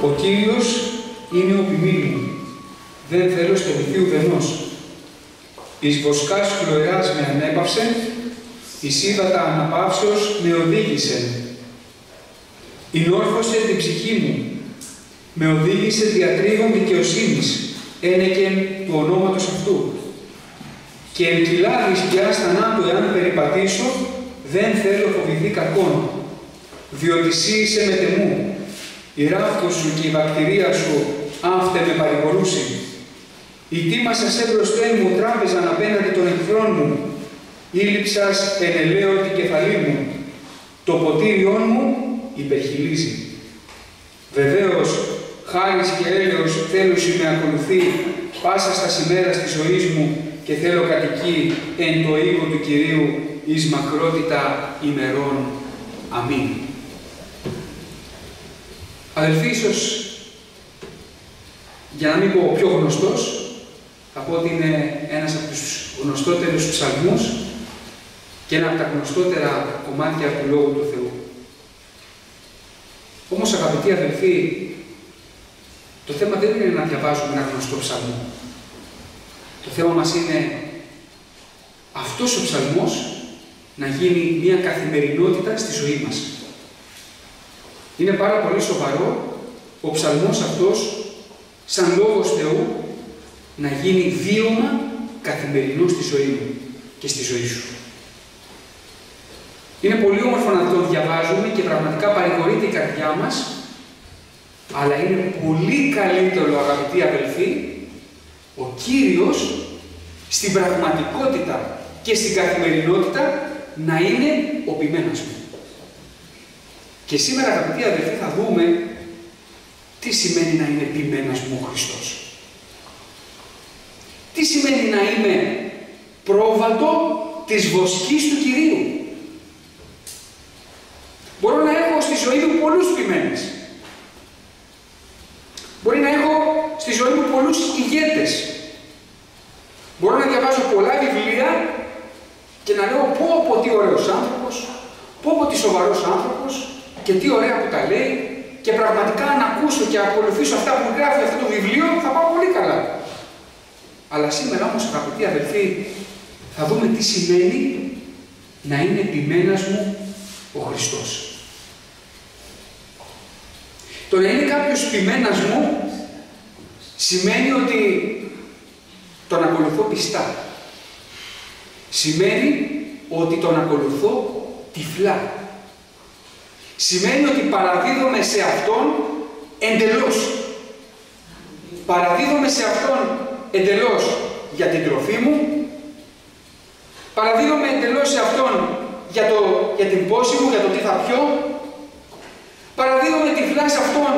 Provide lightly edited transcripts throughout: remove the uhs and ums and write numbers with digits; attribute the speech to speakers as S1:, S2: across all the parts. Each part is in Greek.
S1: Ο Κύριος είναι ο ποιμήν μου, δεν θέλω στολιθεί ουδενός. Εις βοσκάς χλωεράς με ανέπαυσε, εις ύδατα αναπαύσεως με οδήγησε. Ενόρθωσε την ψυχή μου, με οδήγησε διατρίγων δικαιοσύνης, ένεκεν του ονόματος αυτού. Και εν κοιλάδης πιάς θανάτου εάν περιπατήσω, δεν θέλω φοβηθεί κακόν, διότι εσύ είσαι μετεμού. Η ράφτος σου και η βακτηρία σου αύτε με παρηγορούσι. Η τίμασα σε μπροστέν μου τράπεζαν απέναντι των εχθρών μου. Ήλυψας εν ελαίο την κεφαλή μου. Το ποτήριόν μου υπερχιλίζει. Βεβαίως, χάρις και έλεος θέλουσι με ακολουθεί πάσα στα ημέρας της ζωής μου και θέλω κατοικεί εν το οίκο του Κυρίου εις μακρότητα ημερών. Αμήν. Αδελφοί, ίσως, για να μην πω ο πιο γνωστός, θα πω ότι είναι ένας από τους γνωστότερους ψαλμούς και ένα από τα γνωστότερα κομμάτια του Λόγου του Θεού. Όμως, αγαπητοί αδελφοί, το θέμα δεν είναι να διαβάζουμε ένα γνωστό ψαλμό. Το θέμα μας είναι αυτός ο ψαλμός να γίνει μια καθημερινότητα στη ζωή μας. Είναι πάρα πολύ σοβαρό ο ψαλμός αυτός, σαν Λόγος Θεού, να γίνει βίωμα καθημερινό στη ζωή μου και στη ζωή σου. Είναι πολύ όμορφο να το διαβάζουμε και πραγματικά παρηγορείται η καρδιά μας, αλλά είναι πολύ καλύτερο, αγαπητοί αδελφοί, ο Κύριος στην πραγματικότητα και στην καθημερινότητα να είναι ο ποιμένας μου. Και σήμερα, αγαπητοί αδελφοί, θα δούμε τι σημαίνει να είναι ποιμένας μου ο Χριστός. Τι σημαίνει να είμαι πρόβατο της βοσκής του Κυρίου. Μπορώ να έχω στη ζωή μου πολλούς ποιμένες. Μπορεί να έχω στη ζωή μου πολλούς ηγέτες. Μπορώ να διαβάζω πολλά βιβλία και να λέω πω τι ωραίος άνθρωπος, πω τι σοβαρός άνθρωπος και τι ωραία που τα λέει και πραγματικά να ακούσω και ακολουθήσω αυτά που γράφει αυτό το βιβλίο, θα πάω πολύ καλά. Αλλά σήμερα όμως, αγαπητοί αδελφοί, θα δούμε τι σημαίνει να είναι ποιμένας μου ο Χριστός. Το να είναι κάποιος ποιμένας μου σημαίνει ότι τον ακολουθώ πιστά. Σημαίνει ότι τον ακολουθώ τυφλά. Σημαίνει ότι παραδίδομαι σε Αυτόν εντελώς. Παραδίδομαι σε Αυτόν εντελώς για την τροφή μου. Παραδίδομαι εντελώς σε Αυτόν για την πόση μου, για το τι θα πιω. Παραδίδομαι τυφλά σε Αυτόν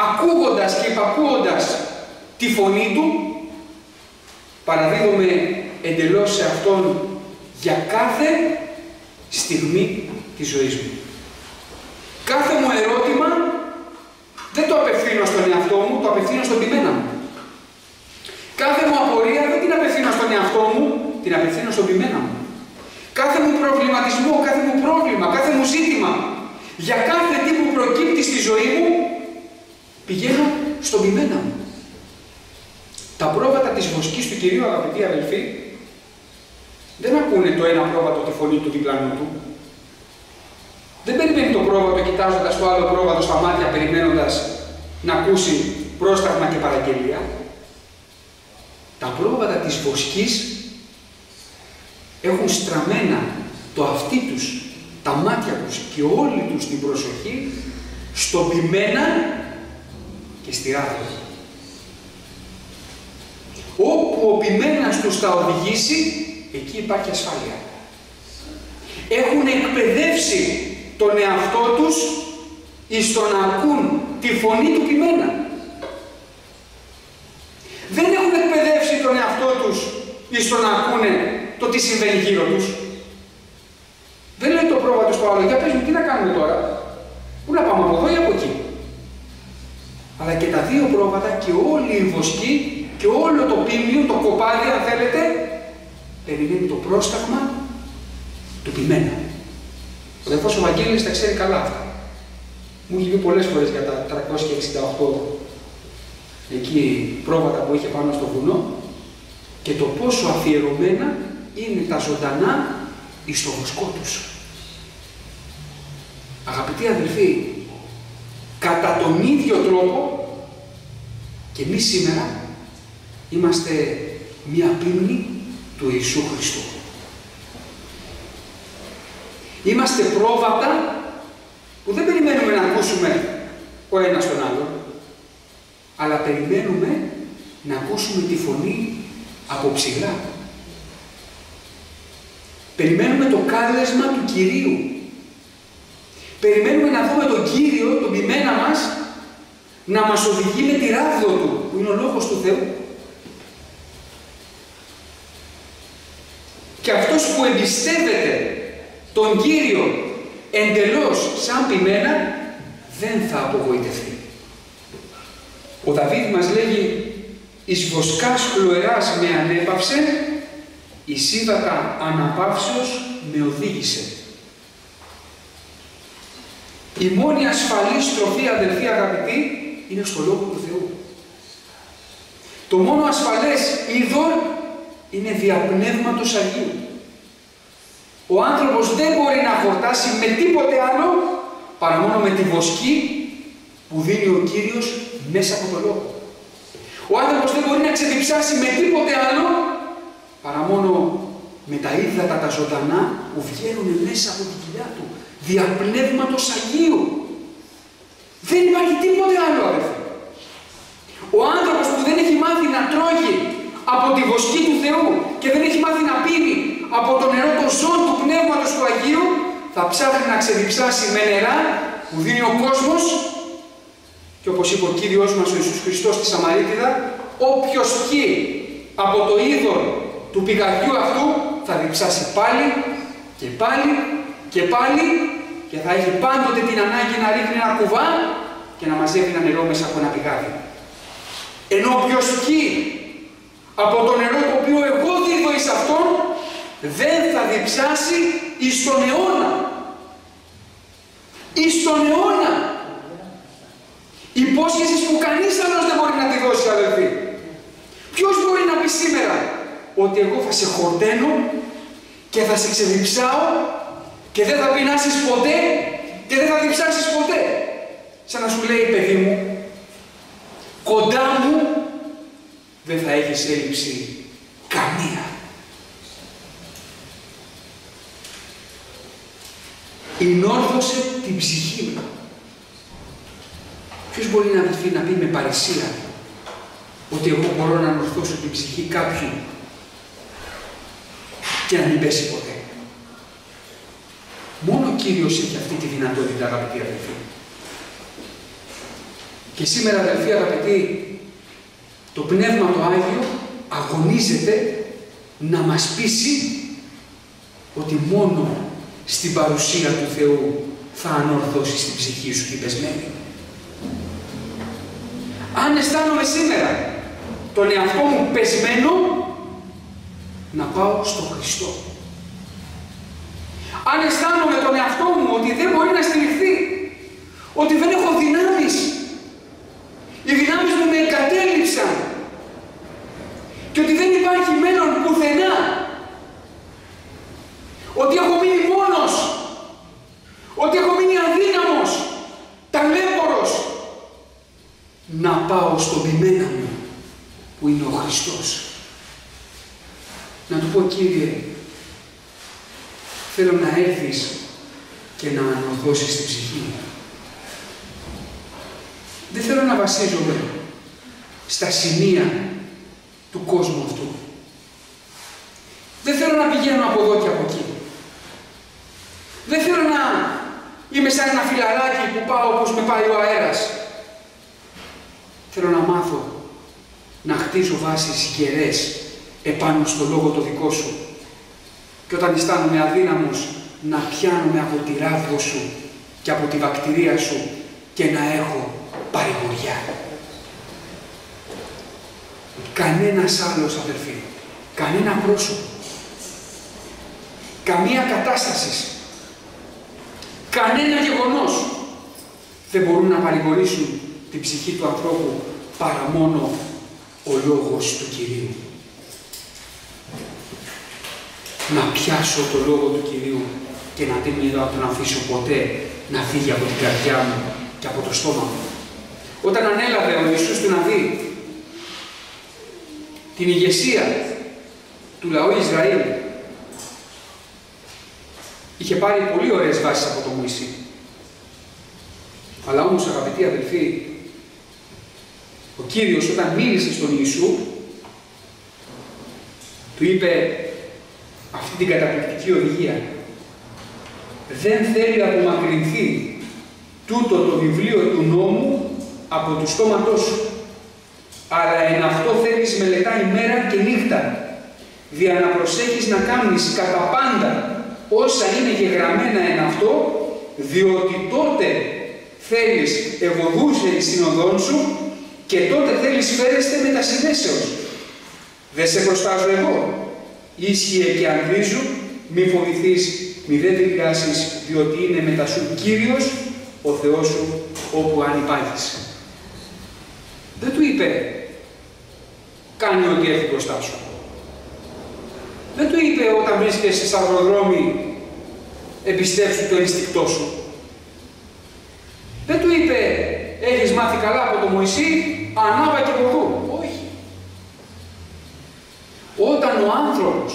S1: ακούγοντας και υπακούοντας τη φωνή Του. Παραδίδομαι εντελώς σε Αυτόν για κάθε στιγμή της ζωής μου. Κάθε μου ερώτημα δεν το απευθύνω στον εαυτό μου, το απευθύνω στον ποιμένα μου. Κάθε μου απορία δεν την απευθύνω στον εαυτό μου, την απευθύνω στον ποιμένα μου. Κάθε μου προβληματισμό, κάθε μου πρόβλημα, κάθε μου ζήτημα, για κάθε τι που προκύπτει στη ζωή μου, πηγαίνω στον ποιμένα μου. Τα πρόβατα της βοσκής του Κυρίου, αγαπητοί αδελφοί, δεν ακούνε το ένα πρόβατο τη φωνή του διπλανού του. Δεν περιμένει το πρόβατο κοιτάζοντας το άλλο πρόβατο στα μάτια, περιμένοντας να ακούσει πρόσταγμα και παραγγελία. Τα πρόβατα της βοσκής έχουν στραμμένα το αυτί τους, τα μάτια τους και όλη τους την προσοχή στον ποιμένα και στη ράφη. Όπου ο ποιμένας τους θα οδηγήσει, εκεί υπάρχει ασφάλεια. Έχουν εκπαιδεύσει τον εαυτό τους εις το να ακούν τη φωνή του ποιμένα. Δεν έχουν εκπαιδεύσει τον εαυτό τους εις το να ακούνε το τι συμβαίνει γύρω τους. Δεν λέει το πρόβατο στο άλλο, για πες μου τι να κάνουμε τώρα. Πού να πάμε, από εδώ ή από εκεί. Αλλά και τα δύο πρόβατα και όλη η βοσκή και όλο το ποίμνιο, το κοπάδι αν θέλετε, περιμένει το πρόσταγμα του ποιμένα. Ο αδελφός ο Βαγγέλης τα ξέρει καλά αυτά. Μου έχει πει πολλές φορές για τα 368 εκεί πρόβατα που είχε πάνω στο βουνό και το πόσο αφιερωμένα είναι τα ζωντανά εις το βοσκό τους. Αγαπητοί αδελφοί, κατά τον ίδιο τρόπο και εμείς σήμερα είμαστε μία πίμνη του Ιησού Χριστού. Είμαστε πρόβατα που δεν περιμένουμε να ακούσουμε ο ένας τον άλλον, αλλά περιμένουμε να ακούσουμε τη φωνή από ψηλά. Περιμένουμε το κάλεσμα του Κυρίου. Περιμένουμε να δούμε τον Κύριο, τον ποιμένα μας, να μας οδηγεί με τη ράβδο Του, που είναι ο Λόγος του Θεού. Και αυτός που εμπιστεύεται τον Κύριο εντελώς σαν ποιμένα, δεν θα απογοητευτεί. Ο Δαβίδ μας λέγει «Εις βοσκάς χλωεράς με ανέπαυσε, εις ύδατα αναπαύσεως με οδήγησε». Η μόνη ασφαλή στροφή, αδελφοί αγαπητοί, είναι στο Λόγο του Θεού. Το μόνο ασφαλές είδωρ είναι διαπνεύματος Αγίου. Ο άνθρωπος δεν μπορεί να χορτάσει με τίποτε άλλο παρά μόνο με τη βοσκή που δίνει ο Κύριος μέσα από το Λόγο. Ο άνθρωπος δεν μπορεί να ξεδιψάσει με τίποτε άλλο παρά μόνο με τα ύδατα τα ζωντανά που βγαίνουν μέσα από την κοιλιά του. Διαπνεύματος Αγίου. Δεν υπάρχει τίποτε άλλο, αδελφοί. Ο άνθρωπος που δεν έχει μάθει να τρώγει από τη βοσκή του Θεού και δεν έχει μάθει να πίνει από το νερό των ζώων του Πνεύματος του Αγίου, θα ψάχνει να ξεδιψάσει με νερά που δίνει ο κόσμος και όπως είπε ο Κύριος μας ο Ιησούς Χριστός στη Σαμαρίτιδα, όποιος πιει από το είδωρ του πηγαδιού αυτού θα διψάσει πάλι και πάλι και πάλι και θα έχει πάντοτε την ανάγκη να ρίχνει ένα κουβά και να μαζεύει ένα νερό μέσα από ένα πηγάδι. Ενώ όποιος πιει από το νερό το οποίο εγώ δίδω εις αυτόν, δεν θα διψάσει εις τον αιώνα. Εις τον αιώνα. Υπόσχεση που κανείς άλλος δεν μπορεί να τη δώσει, αδελφοί. Ποιος μπορεί να πει σήμερα ότι εγώ θα σε χορταίνω και θα σε ξεδιψάω και δεν θα πεινάσεις ποτέ και δεν θα διψάσεις ποτέ. Σαν να σου λέει, παιδί μου, κοντά μου δεν θα έχεις έλλειψη καμία. Ενόρθωσε την ψυχή μου. Ποιος μπορεί να πει με παρησία ότι εγώ μπορώ να ανορθώσω την ψυχή κάποιου και να μην πέσει ποτέ. Μόνο ο Κύριος έχει αυτή τη δυνατότητα, αγαπητοί αδελφοί. Και σήμερα, αδελφοί αγαπητοί, το Πνεύμα το Άγιο αγωνίζεται να μας πείσει ότι μόνο στην παρουσία του Θεού θα ανορθώσεις την ψυχή σου την πεσμένη. Αν αισθάνομαι σήμερα τον εαυτό μου πεσμένο, να πάω στο Χριστό. Αν αισθάνομαι τον εαυτό μου ότι δεν μπορεί να στηριχθεί, ότι δεν έχω δυνάμεις, οι δυνάμεις μου με εγκατέλειψαν και ότι δεν υπάρχει μέλλον πουθενά, ότι έχω μείνει μόνος, ότι έχω μείνει αδύναμος, ταλέπορος, να πάω στον ποιμένα μου που είναι ο Χριστός. Να του πω, Κύριε, θέλω να έρθεις και να ανορθώσεις την ψυχή μου. Δεν θέλω να βασίζομαι στα σημεία του κόσμου αυτού. Δεν θέλω να πηγαίνω από εδώ και από εκεί. Δεν θέλω να είμαι σαν ένα φιλαράκι που πάω όπως με πάει ο αέρας. Θέλω να μάθω να χτίζω βάσεις γερές επάνω στο λόγο το δικό σου. Και όταν αισθάνομαι αδύναμος, να πιάνομαι από τη ράβδο σου και από τη βακτηρία σου και να έχω παρηγοριά. Κανένας άλλος, αδελφοί, κανένα πρόσωπο, καμία κατάσταση, κανένα γεγονός δεν μπορούν να παρηγορήσουν την ψυχή του ανθρώπου παρά μόνο ο λόγος του Κυρίου. Να πιάσω το λόγο του Κυρίου και να δεν τον αφήσω ποτέ να φύγει από την καρδιά μου και από το στόμα μου. Όταν ανέλαβε ο Ιησούς του να δει την ηγεσία του λαού Ισραήλ, είχε πάρει πολύ ωραίες βάσεις από το Μωυσή. Αλλά όμως, αγαπητοί αδελφοί, ο Κύριος όταν μίλησε στον Ιησού, του είπε αυτή την καταπληκτική οδηγία. Δεν θέλει να απομακρυνθεί τούτο το βιβλίο του νόμου από του στόματός σου, αλλά εν αυτό θέλεις μελετά ημέρα και νύχτα, δια να προσέχεις να κάνεις κατά πάντα όσα είναι γεγραμμένα εν αυτό, διότι τότε θέλεις ευωδούσε εις συνοδόν σου και τότε θέλεις φέρεστε με τα συνέσεως. Δεν σε προστάζω εγώ. Ίσχυε και ανδρίζου, μη φοβηθείς, μη δεν τριγάσεις, διότι είναι μετά σου Κύριος, ο Θεός σου, όπου αν υπάγεις. Δεν του είπε, κάνει ό,τι έχει μπροστά σου. Δεν του είπε, όταν βρίσκεσαι σε σταυροδρόμι, εμπιστεύσου το ενστικτό σου. Δεν του είπε, έχεις μάθει καλά από το Μωυσή, ανάβα και ποδού. Όχι. Όταν ο άνθρωπος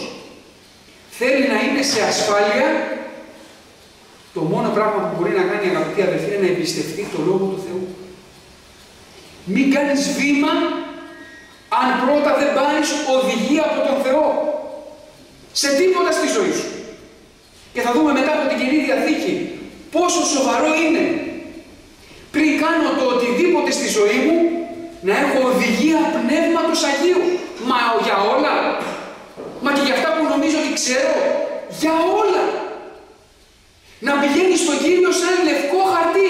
S1: θέλει να είναι σε ασφάλεια, το μόνο πράγμα που μπορεί να κάνει, αγαπητοί αδελφοί, είναι να εμπιστευτεί το Λόγο του Θεού. Μην κάνεις βήμα αν πρώτα δεν πάρεις οδηγία από τον Θεό σε τίποτα στη ζωή σου. Και θα δούμε μετά από την Καινή Διαθήκη πόσο σοβαρό είναι πριν κάνω το οτιδήποτε στη ζωή μου να έχω οδηγία Πνεύματος Αγίου. Μα για όλα. Μα και για αυτά που νομίζω ότι ξέρω. Για όλα. Να πηγαίνεις στον Κύριο σαν λευκό χαρτί.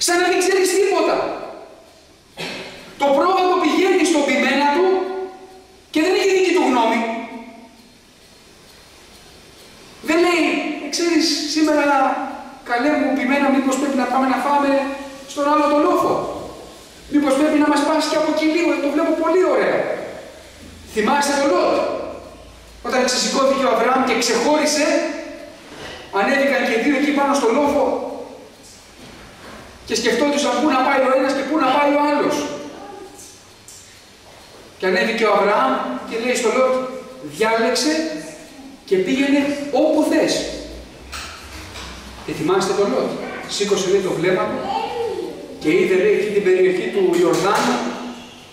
S1: Σαν να μην ξέρεις τίποτα. Το πρόβατο πηγαίνει στον ποιμένα του και δεν έχει δική του γνώμη. Δεν λέει, ξέρεις, σήμερα καλέ μου ποιμένα, μήπως πρέπει να πάμε να φάμε στον άλλο τον λόφο. Μήπως πρέπει να μας πας και από εκεί λίγο, το βλέπω πολύ ωραία. Θυμάστε το Λότ. Όταν ξεσηκώθηκε ο Αβραάμ και ξεχώρισε, ανέβηκαν και δύο εκεί πάνω στο λόφο και σκεφτόντουσαν πού να πάει ο ένας και πού να πάει ο άλλος. Και ανέβηκε ο Αβραάμ και λέει στο Λότ, διάλεξε και πήγαινε όπου θες. Και θυμάστε τον Λότ. Σήκωσε λέει το βλέμμα του και είδε λέει εκεί την περιοχή του Ιορδάνου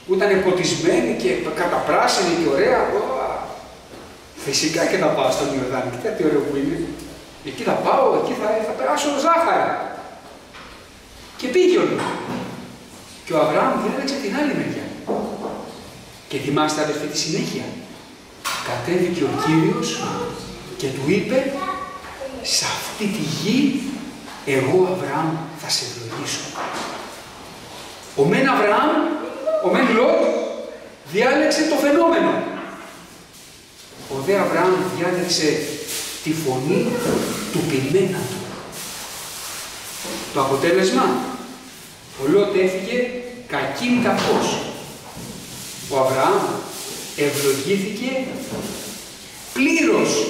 S1: που ήταν ποτισμένη και καταπράσινη και ωραία. Φυσικά και θα πάω στον Ιορδάνη. Κοίτα τι ωραίο που είναι. Εκεί θα πάω, εκεί θα περάσω ζάχαρα. Και πήγε ο Λότ. Και ο Αβραάμ διάλεξε την άλλη μεριά. Και θυμάστε αδελφοί τη συνέχεια. Κατέβηκε ο Κύριος και του είπε, σε αυτή τη γη εγώ Αβραάμ θα σε ευλογήσω. Ο μεν Αβραάμ, ο μεν Λότ διάλεξε το φαινόμενο. Ο δε Αβραάμ διάλεξε τη φωνή του ποιμένα του. Το αποτέλεσμα, ο Λότ έφυγε κακήν κακός. Ο Αβραάμ ευλογήθηκε πλήρως.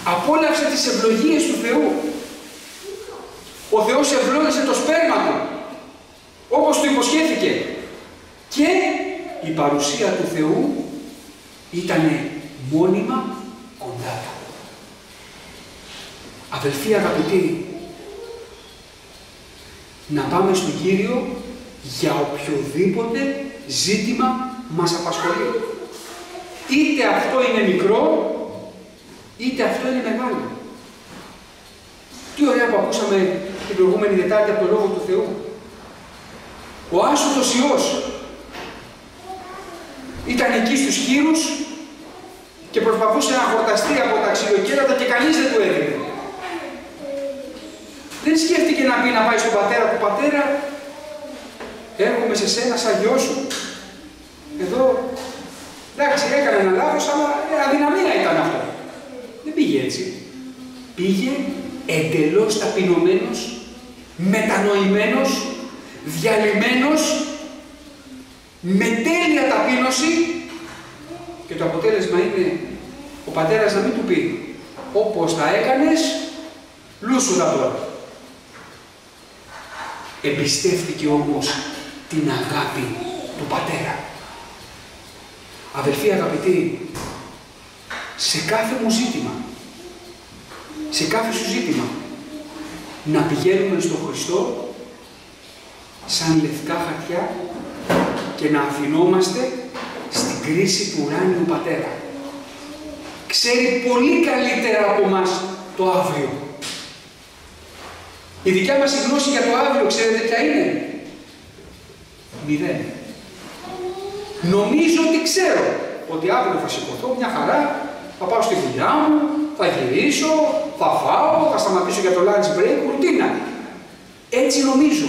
S1: Απόλαυσε τις ευλογίες του Θεού. Ο Θεός ευλόγησε το σπέρμα του, όπως του υποσχέθηκε. Και η παρουσία του Θεού ήταν μόνιμα κοντά του. Αδελφοί αγαπητοί, να πάμε στον Κύριο για οποιοδήποτε ζήτημα μας απασχολεί. Είτε αυτό είναι μικρό, είτε αυτό είναι μεγάλο. Τι ωραία που ακούσαμε την προηγούμενη Δετάρτη από το Λόγο του Θεού. Ο άσωτος Υιός ήταν εκεί στους χοίρους και προσπαθούσε να χορταστεί από τα ξυλοκέρατα και κανείς δεν του έδινε. Δεν σκέφτηκε να πει να πάει στον πατέρα του, πατέρα, έρχομαι σε σένα σαν γιο σου. Εδώ, εντάξει, έκανα ένα λάθος, αλλά αδυναμία ήταν αυτό. Δεν πήγε έτσι. Πήγε εντελώς ταπεινωμένος, μετανοημένος, διαλυμένος, με τέλεια ταπείνωση, και το αποτέλεσμα είναι ο πατέρας να μην του πει όπως τα έκανες, λούσου τα τώρα. Εμπιστεύτηκε όμως την αγάπη του πατέρα. Αδελφοί αγαπητοί, σε κάθε μου ζήτημα, σε κάθε σου ζήτημα, να πηγαίνουμε στον Χριστό σαν λευκά χαρτιά και να αφινόμαστε στην κρίση του ουράνιου πατέρα. Ξέρει πολύ καλύτερα από μας το αύριο. Η δικιά μας γνώση για το αύριο, ξέρετε ποια είναι? 0. Νομίζω ότι ξέρω ότι αύριο θα σηκωθώ μια χαρά, θα πάω στη δουλειά μου, θα γυρίσω, θα φάω, θα σταματήσω για το lunch break, ρουτίνα. Έτσι νομίζω.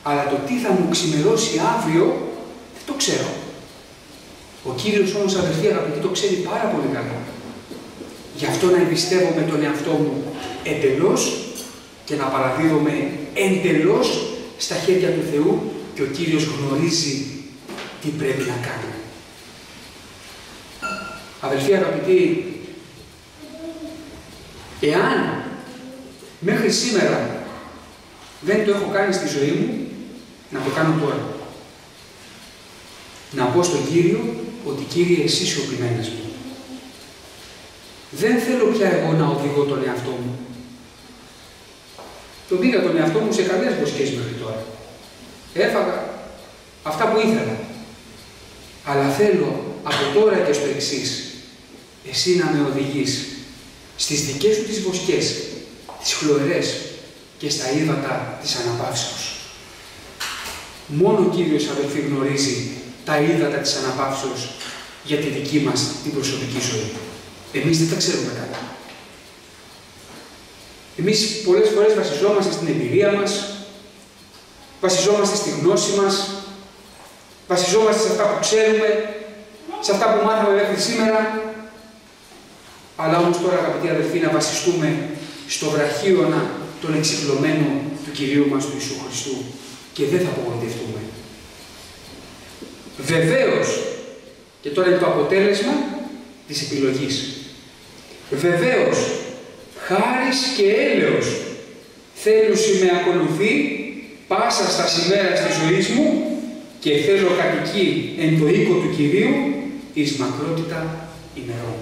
S1: Αλλά το τι θα μου ξημερώσει αύριο, δεν το ξέρω. Ο Κύριος όμως, αδελφοί αγαπητοί, το ξέρει πάρα πολύ καλά. Γι' αυτό να εμπιστεύομαι τον εαυτό μου εντελώς και να παραδίδομαι εντελώς στα χέρια του Θεού, και ο Κύριος γνωρίζει τι πρέπει να κάνει. Αδελφοί αγαπητοί, εάν μέχρι σήμερα δεν το έχω κάνει στη ζωή μου, να το κάνω τώρα. Να πω στον Κύριο ότι Κύριε, εσύ είσαι ο ποιμένας μου. Δεν θέλω πια εγώ να οδηγώ τον εαυτό μου. Τον πήγα τον εαυτό μου σε καλές βοσκές μέχρι τώρα. Έφαγα αυτά που ήθελα. Αλλά θέλω από τώρα και στο εξής, εσύ να με οδηγείς στις δικές σου τις βοσκές, τις χλωερές και στα ύδατα της αναπαύσεως. Μόνο ο Κύριος, αδελφοί, γνωρίζει τα ύδατα της αναπαύσεως για τη δική μας την προσωπική ζωή. Εμείς δεν τα ξέρουμε καλά. Εμείς πολλές φορές βασιζόμαστε στην εμπειρία μας, βασιζόμαστε στη γνώση μας, βασιζόμαστε σε αυτά που ξέρουμε, σε αυτά που μάθαμε μέχρι σήμερα. Αλλά όμως τώρα, αγαπητοί αδελφοί, να βασιστούμε στο βραχίωνα τον εξυκλωμένο του Κυρίου μας του Ιησού Χριστού και δεν θα απογοητευτούμε. Βεβαίως, και τώρα είναι το αποτέλεσμα της επιλογής. Βεβαίως, χάρις και έλεος θέλουσι με ακολουθεί πάσα στα σημέρα της ζωής μου και θέλω κατοικεί εν το οίκο του Κυρίου εις μακρότητα ημερών.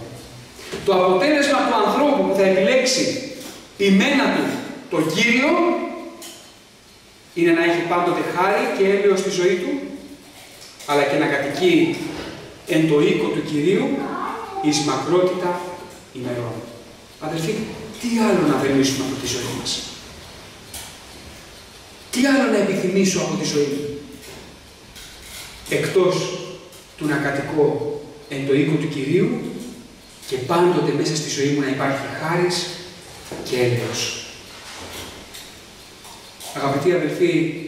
S1: Το αποτέλεσμα του ανθρώπου που θα επιλέξει ποιμένα του τον Κύριο είναι να έχει πάντοτε χάρη και έλεος στη ζωή του, αλλά και να κατοικεί εν το οίκο του Κυρίου εις μακρότητα ημερών. Αδελφοί, τι άλλο να βελήσουμε από τη ζωή μας? Τι άλλο να επιθυμήσω από τη ζωή μου? Εκτός του να κατοικώ εν το οίκο του Κυρίου και πάντοτε μέσα στη ζωή μου να υπάρχει χάρις και έλεος. Αγαπητοί αδελφοί,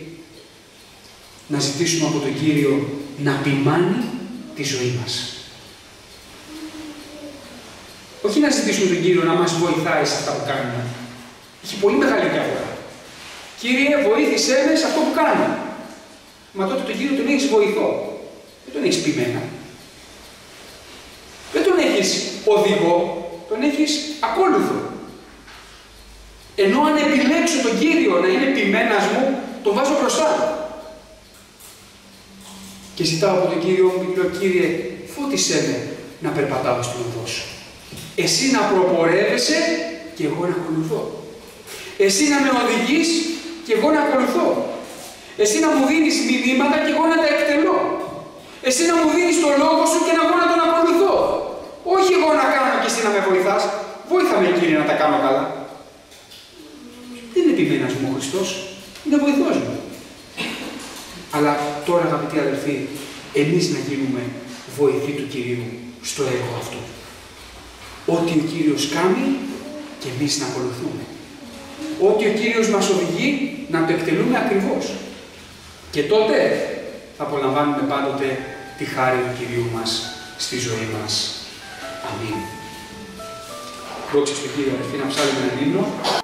S1: να ζητήσουμε από τον Κύριο να ποιμάνει τη ζωή μας. Όχι να ζητήσουμε τον Κύριο να μας βοηθάει σε αυτά που κάνουμε. Έχει πολύ μεγάλη διαφορά. Κύριε, βοήθησέ με σε αυτό που κάνω. Μα τότε τον Κύριο τον έχεις βοηθό. Δεν τον έχεις ποιμένα. Δεν τον έχεις οδηγό. Τον έχεις ακόλουθο. Ενώ αν επιλέξω τον Κύριο να είναι ποιμένας μου, τον βάζω μπροστά. Και ζητάω από τον Κύριο μου, λέω, Κύριε, φώτισέ με να περπατάω στην οδό σου. Εσύ να προπορεύεσαι και εγώ να ακολουθώ. Εσύ να με οδηγείς και εγώ να ακολουθώ. Εσύ να μου δίνεις μηνύματα και εγώ να τα εκτελώ. Εσύ να μου δίνεις το λόγο σου και εγώ να τον ακολουθώ. Όχι εγώ να κάνω και εσύ να με βοηθάς. Βόηθα με, Κύριε, να τα κάνω καλά. Δεν είναι ποιμένας μου ο Χριστός, είναι βοηθός μου. Αλλά τώρα, αγαπητοί αδελφοί, εμείς να γίνουμε βοηθοί του Κυρίου στο έργο αυτό. Ό,τι ο Κύριος κάνει και εμείς να ακολουθούμε. Ό,τι ο Κύριος μας οδηγεί να το εκτελούμε ακριβώς. Και τότε θα απολαμβάνουμε πάντοτε τη χάρη του Κυρίου μας στη ζωή μας. Αμήν. Δόξα στον Κύριο, αδερφοί, να ψάλουμε έναν ύμνο.